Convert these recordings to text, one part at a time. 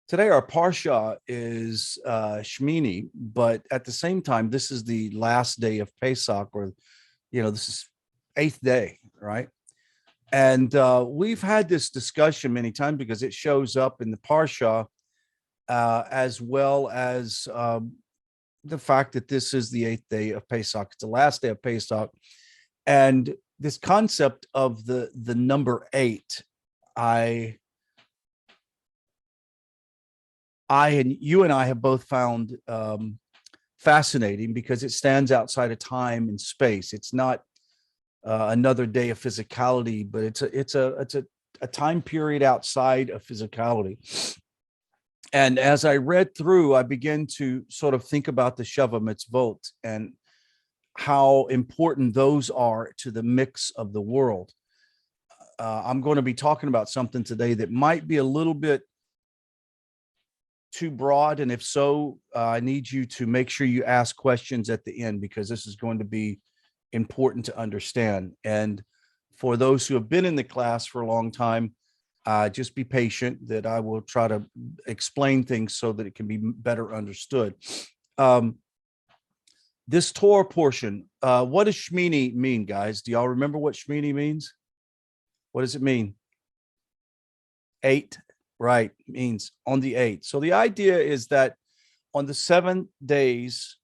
Today, our Parsha is Shemini, but at the same time, this is the last day of Pesach, or, this is eighth day, right? And we've had this discussion many times because it shows up in the Parsha, as well as the fact that this is the eighth day of Pesach. It's the last day of Pesach. And this concept of the number eight, I and you and I have both found fascinating because it stands outside of time and space. It's not another day of physicality, but it's a time period outside of physicality. And as I read through, I began to sort of think about the Sheva Mitzvot and how important those are to the mix of the world. I'm going to be talking about something today that might be a little bit too broad, and if so, I need you to make sure you ask questions at the end, because this is going to be important to understand. And for those who have been in the class for a long time, just be patient, that I will try to explain things so that it can be better understood. This Torah portion, what does Shemini mean, guys? Do y'all remember what Shemini means? What does it mean? Eight. Right, means on the 8th. So the idea is that on the 7 days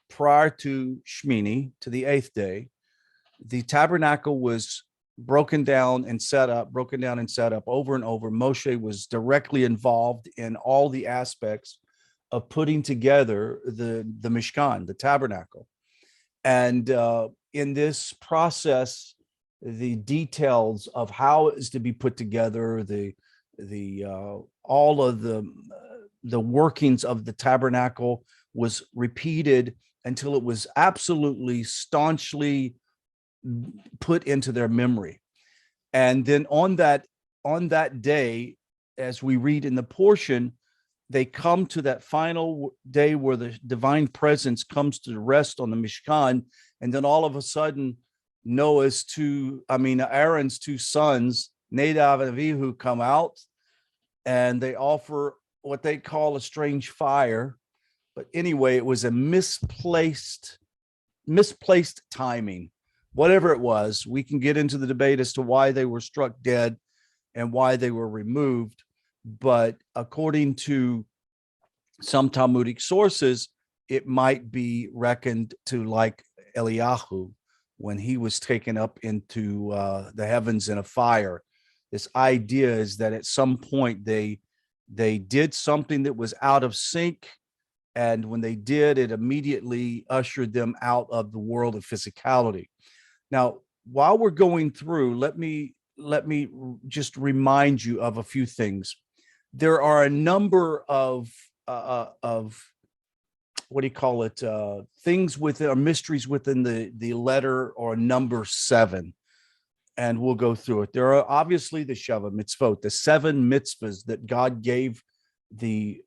prior to Shemini, to the 8th day, the tabernacle was broken down and set up over and over. Moshe was directly involved in all the aspects of putting together the Mishkan, the tabernacle. And in this process, the details of how it is to be put together, all of the workings of the tabernacle was repeated until it was absolutely staunchly put into their memory. And then on that day, as we read in the portion, they come to that final day where the divine presence comes to rest on the Mishkan. And then all of a sudden, Aaron's two sons, Nadav and Avihu, come out, and they offer what they call a strange fire. But anyway, it was a misplaced timing. Whatever it was, we can get into the debate as to why they were struck dead and why they were removed. But according to some Talmudic sources, it might be reckoned to like Eliyahu when he was taken up into the heavens in a fire. This idea is that at some point they did something that was out of sync, and when they did, it immediately ushered them out of the world of physicality. Now, while we're going through, let me just remind you of a few things. There are a number of what do you call it? Things within, or mysteries within the letter or number 7. And we'll go through it. There are obviously the Sheva Mitzvot, the 7 mitzvahs that God gave the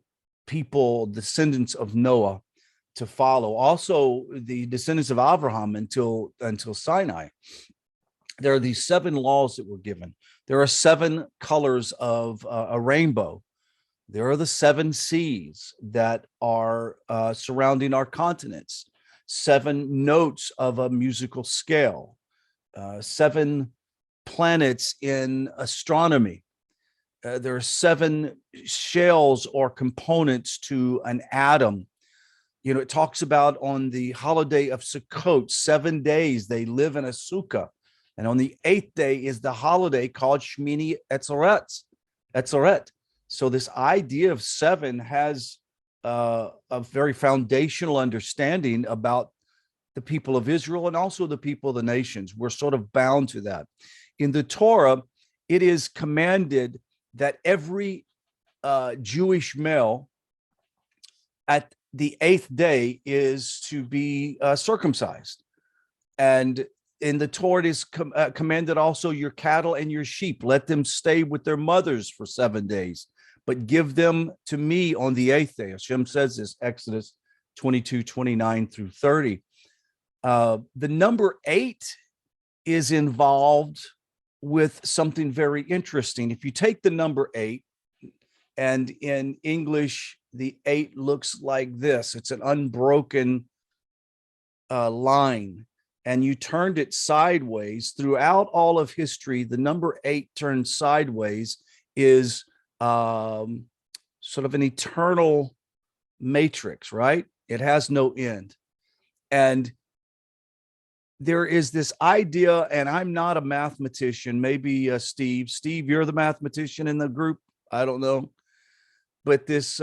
people, descendants of Noah, to follow. Also, the descendants of Abraham until Sinai. There are these 7 laws that were given. There are 7 colors of a rainbow. There are the 7 seas that are surrounding our continents. 7 notes of a musical scale. 7 planets in astronomy. There are 7 shells or components to an atom. It talks about on the holiday of Sukkot, 7 days they live in a sukkah. And on the 8th day is the holiday called Shemini Etzeret. So this idea of 7 has a very foundational understanding about the people of Israel and also the people of the nations. We're sort of bound to that. In the Torah, it is commanded that every Jewish male at the 8th day is to be circumcised. And in the Torah, it is commanded also your cattle and your sheep, let them stay with their mothers for 7 days, but give them to me on the 8th day. Hashem says this, Exodus 22:29 through 30. The number 8 is involved with something very interesting. If you take the number 8, And in English, the 8 looks like this. It's an unbroken line. And you turned it sideways. Throughout all of history, the number 8 turned sideways is sort of an eternal matrix, right? It has no end. And there is this idea, and I'm not a mathematician, maybe Steve, you're the mathematician in the group. I don't know. But this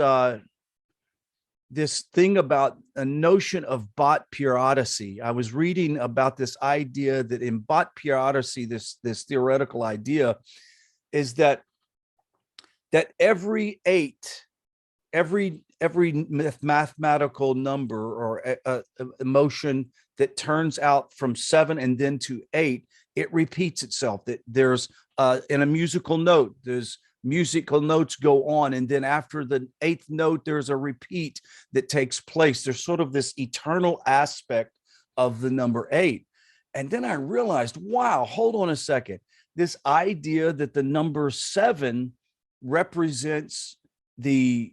thing about a notion of bot periodicity. I was reading about this idea that in bot periodicity, this theoretical idea is that every 8, every mathematical number or emotion that turns out from 7 and then to 8, it repeats itself. That there's in a musical note, there's musical notes go on, and then after the 8th note, there's a repeat that takes place. There's sort of this eternal aspect of the number 8. And then I realized, wow, hold on a second. This idea that the number 7 represents the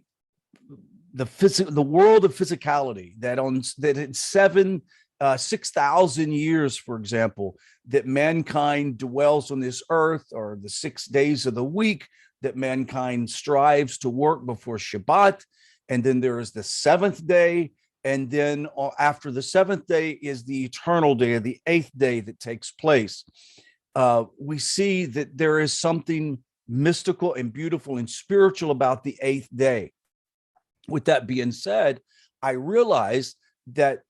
world of physicality, that in 6,000 years, for example, that mankind dwells on this earth, or the 6 days of the week that mankind strives to work before Shabbat. And then there is the 7th day. And then after the 7th day is the eternal day, or the 8th day that takes place. We see that there is something mystical and beautiful and spiritual about the 8th day. With that being said, I realized that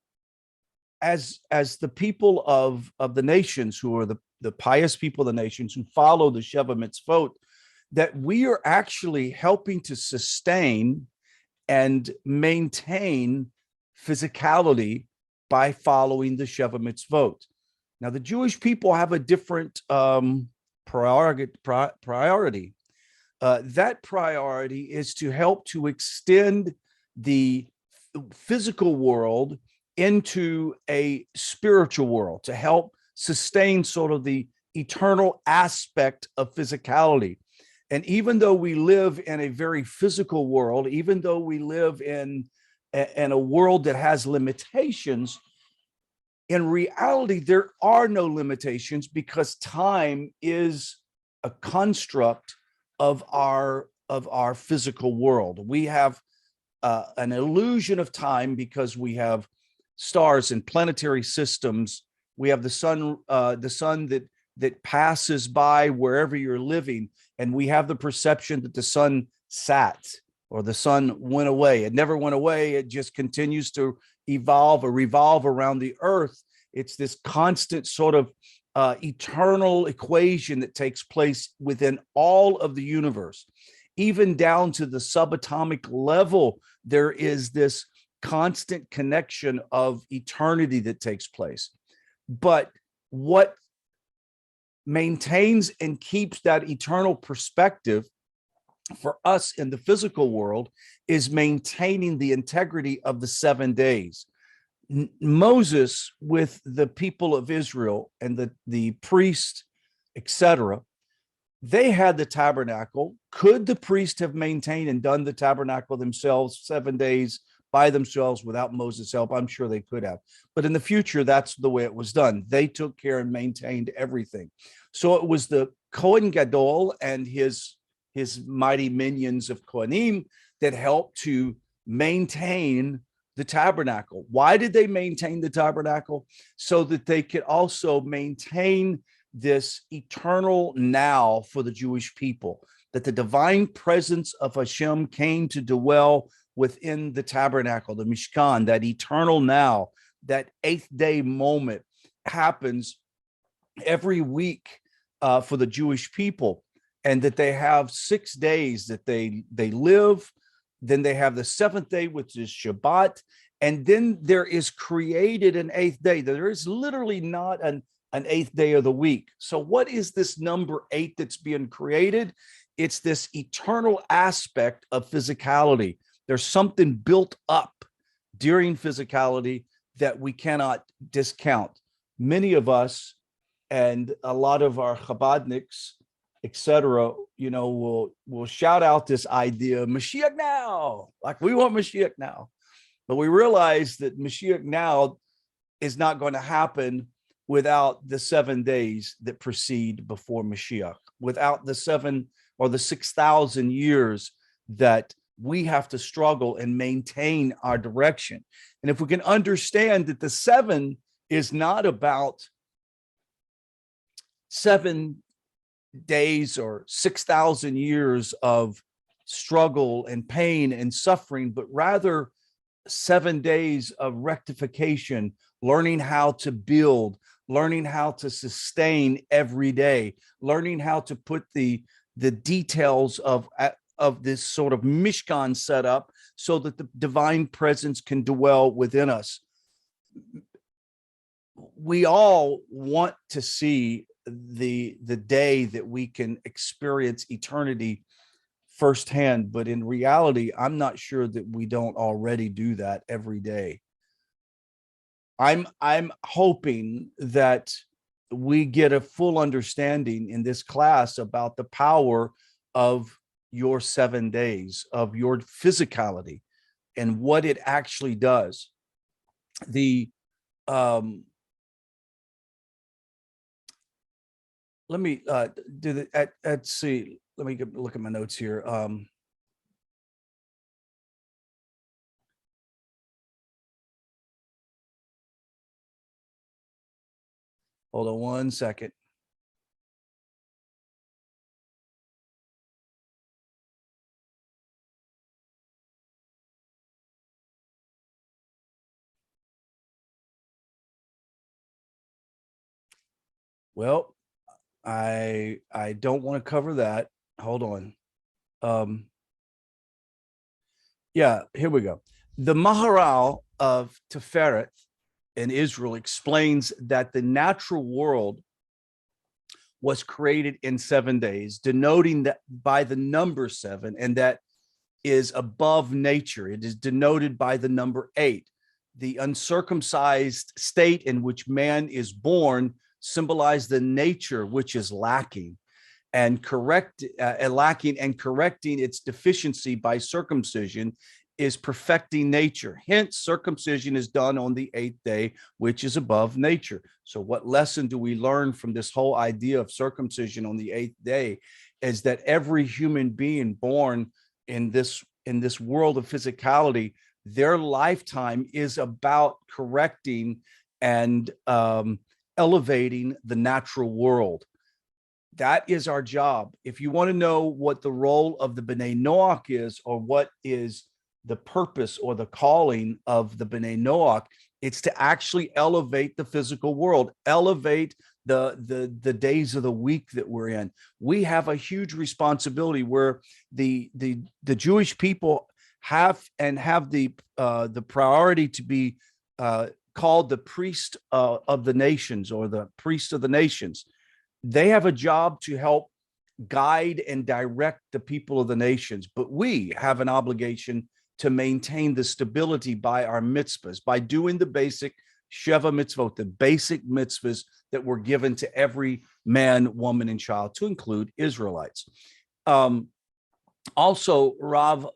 as the people of the nations, who are the pious people of the nations who follow the Sheva Mitzvot, that we are actually helping to sustain and maintain physicality by following the Sheva Mitzvot. Now, the Jewish people have a different priority. That priority is to help to extend the physical world into a spiritual world, to help sustain sort of the eternal aspect of physicality. And even though we live in a very physical world, even though we live in a world that has limitations, in reality, there are no limitations, because time is a construct of our physical world. We have an illusion of time because we have stars and planetary systems. We have the sun that passes by wherever you're living, and we have the perception that the sun sat or the sun went away. It never went away. It just continues to evolve or revolve around the earth. It's this constant sort of eternal equation that takes place within all of the universe. Even down to the subatomic level, there is this constant connection of eternity that takes place. But what maintains and keeps that eternal perspective for us in the physical world is maintaining the integrity of the 7 days. Moses, with the people of Israel and the priest, etc., they had the tabernacle. Could the priest have maintained and done the tabernacle themselves 7 days by themselves without Moses' help? I'm sure they could have. But in the future, that's the way it was done. They took care and maintained everything. So it was the Kohen Gadol and his mighty minions of Kohanim that helped to maintain the tabernacle. Why did they maintain the tabernacle? So that they could also maintain this eternal now for the Jewish people, that the divine presence of Hashem came to dwell within the tabernacle, the Mishkan, that eternal now, that 8th day moment happens every week for the Jewish people, and that they have 6 days that they live. Then they have the 7th day, which is Shabbat. And then there is created an 8th day. There is literally not an 8th day of the week. So what is this number 8 that's being created? It's this eternal aspect of physicality. There's something built up during physicality that we cannot discount. Many of us and a lot of our Chabadniks, etc., will shout out this idea, Mashiach now, like we want Mashiach now. But we realize that Mashiach now is not going to happen without the 7 days that precede before Mashiach, without the 7 or the 6,000 years that we have to struggle and maintain our direction. And if we can understand that the 7 is not about 7 days or 6,000 years of struggle and pain and suffering, but rather 7 days of rectification, learning how to build, learning how to sustain every day, learning how to put the details of this sort of Mishkan setup so that the divine presence can dwell within us. We all want to see the day that we can experience eternity firsthand, but in reality, I'm not sure that we don't already do that every day. I'm hoping that we get a full understanding in this class about the power of your 7 days, of your physicality and what it actually does. Let me do the let's see. Let me look at my notes here. Hold on one second. Well, I don't want to cover that. Hold on. Yeah, here we go. The Maharal of Tiferet in Israel explains that the natural world was created in 7 days, denoting that by the number 7, and that is above nature. It is denoted by the number 8. The uncircumcised state in which man is born symbolizes the nature which is lacking, and lacking and correcting its deficiency by circumcision is perfecting nature. Hence, circumcision is done on the 8th day, which is above nature. So what lesson do we learn from this whole idea of circumcision on the 8th day? Is that every human being born in this world of physicality, their lifetime is about correcting and elevating the natural world. That is our job. If you want to know what the role of the B'nai Noach is, or what is the purpose or the calling of the B'nai Noach, it's to actually elevate the physical world, elevate the days of the week that we're in. We have a huge responsibility where the Jewish people have the priority to be called the priest of the nations, or the priest of the nations. They have a job to help guide and direct the people of the nations, but we have an obligation to maintain the stability by our mitzvahs, by doing the basic Sheva Mitzvot, the basic mitzvahs that were given to every man, woman, and child, to include Israelites. Also, Raphael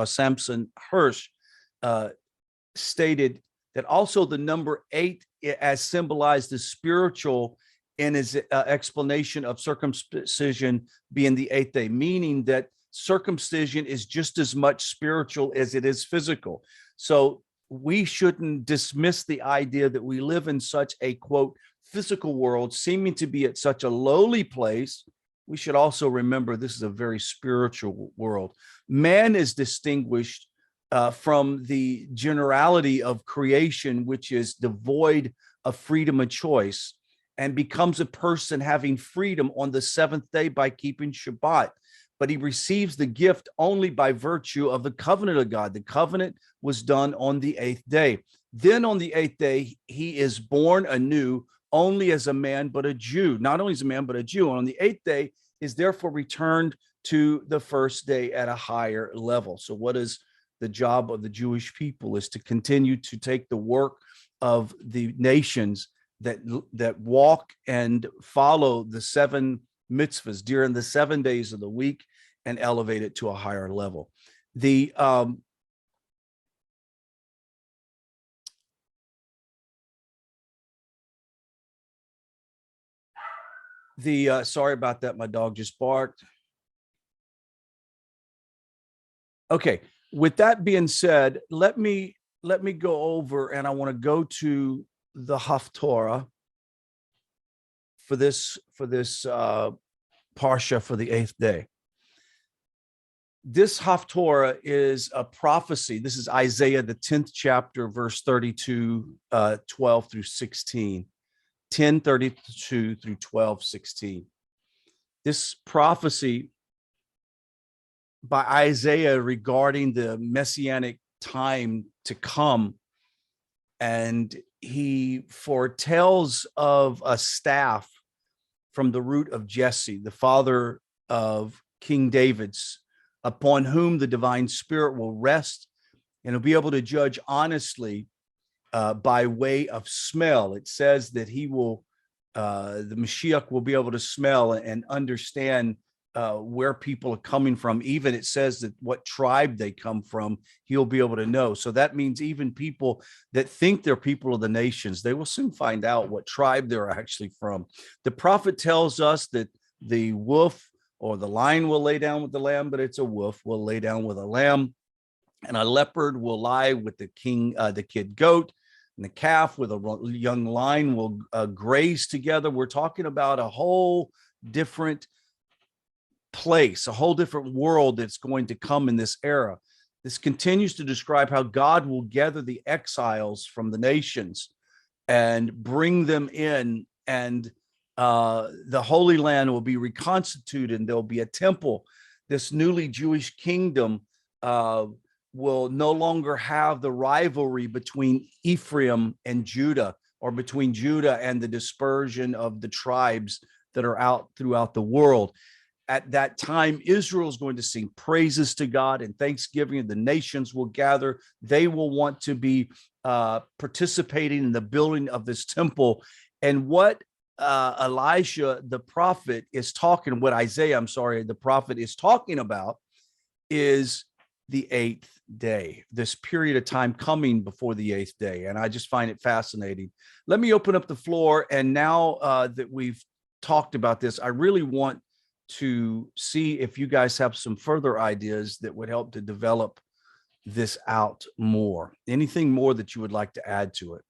Samson Hirsch, stated that also the number 8 as symbolized the spiritual in his explanation of circumcision being the 8th day, meaning that circumcision is just as much spiritual as it is physical. So we shouldn't dismiss the idea that we live in such a, quote, physical world, seeming to be at such a lowly place. We should also remember this is a very spiritual world. Man is distinguished from the generality of creation, which is devoid of freedom of choice, and becomes a person having freedom on the 7th day by keeping Shabbat. But he receives the gift only by virtue of the covenant of God. The covenant was done on the 8th day. Then on the 8th day, he is born anew, only as a man, but a Jew. Not only as a man, but a Jew. And on the 8th day is therefore returned to the first day at a higher level. So what is the job of the Jewish people? Is to continue to take the work of the nations that walk and follow the 7 mitzvahs during the 7 days of the week and elevate it to a higher level. The sorry about that, my dog just barked. Okay, with that being said, let me go over, and I want to go to the Haftorah for this Parsha for the 8th day. This Haftorah is a prophecy. This is Isaiah, the 10th chapter, verse 32, 12 through 16. 10:32 through 12:16. This prophecy by Isaiah regarding the messianic time to come, and he foretells of a staff from the root of Jesse, the father of King David's, upon whom the divine spirit will rest, and he'll be able to judge honestly by way of smell. It says that he will, the Mashiach will be able to smell and understand where people are coming from. Even it says that what tribe they come from, he'll be able to know. So that means even people that think they're people of the nations, they will soon find out what tribe they're actually from. The prophet tells us that the wolf or the lion will lay down with the lamb, but it's a wolf will lay down with a lamb, and a leopard will lie with the kid goat, and the calf with a young lion will graze together. We're talking about a whole different place, a whole different world that's going to come in this era. This continues to describe how God will gather the exiles from the nations and bring them in, and the Holy Land will be reconstituted, and there'll be a temple. This newly Jewish kingdom will no longer have the rivalry between Ephraim and Judah, or between Judah and the dispersion of the tribes that are out throughout the world. At that time, Israel is going to sing praises to God and thanksgiving, and the nations will gather. They will want to be participating in the building of this temple. And what Isaiah, the prophet, is talking about is the 8th day, this period of time coming before the 8th day. And I just find it fascinating. Let me open up the floor. And now that we've talked about this, I really want to see if you guys have some further ideas that would help to develop this out more. Anything more that you would like to add to it?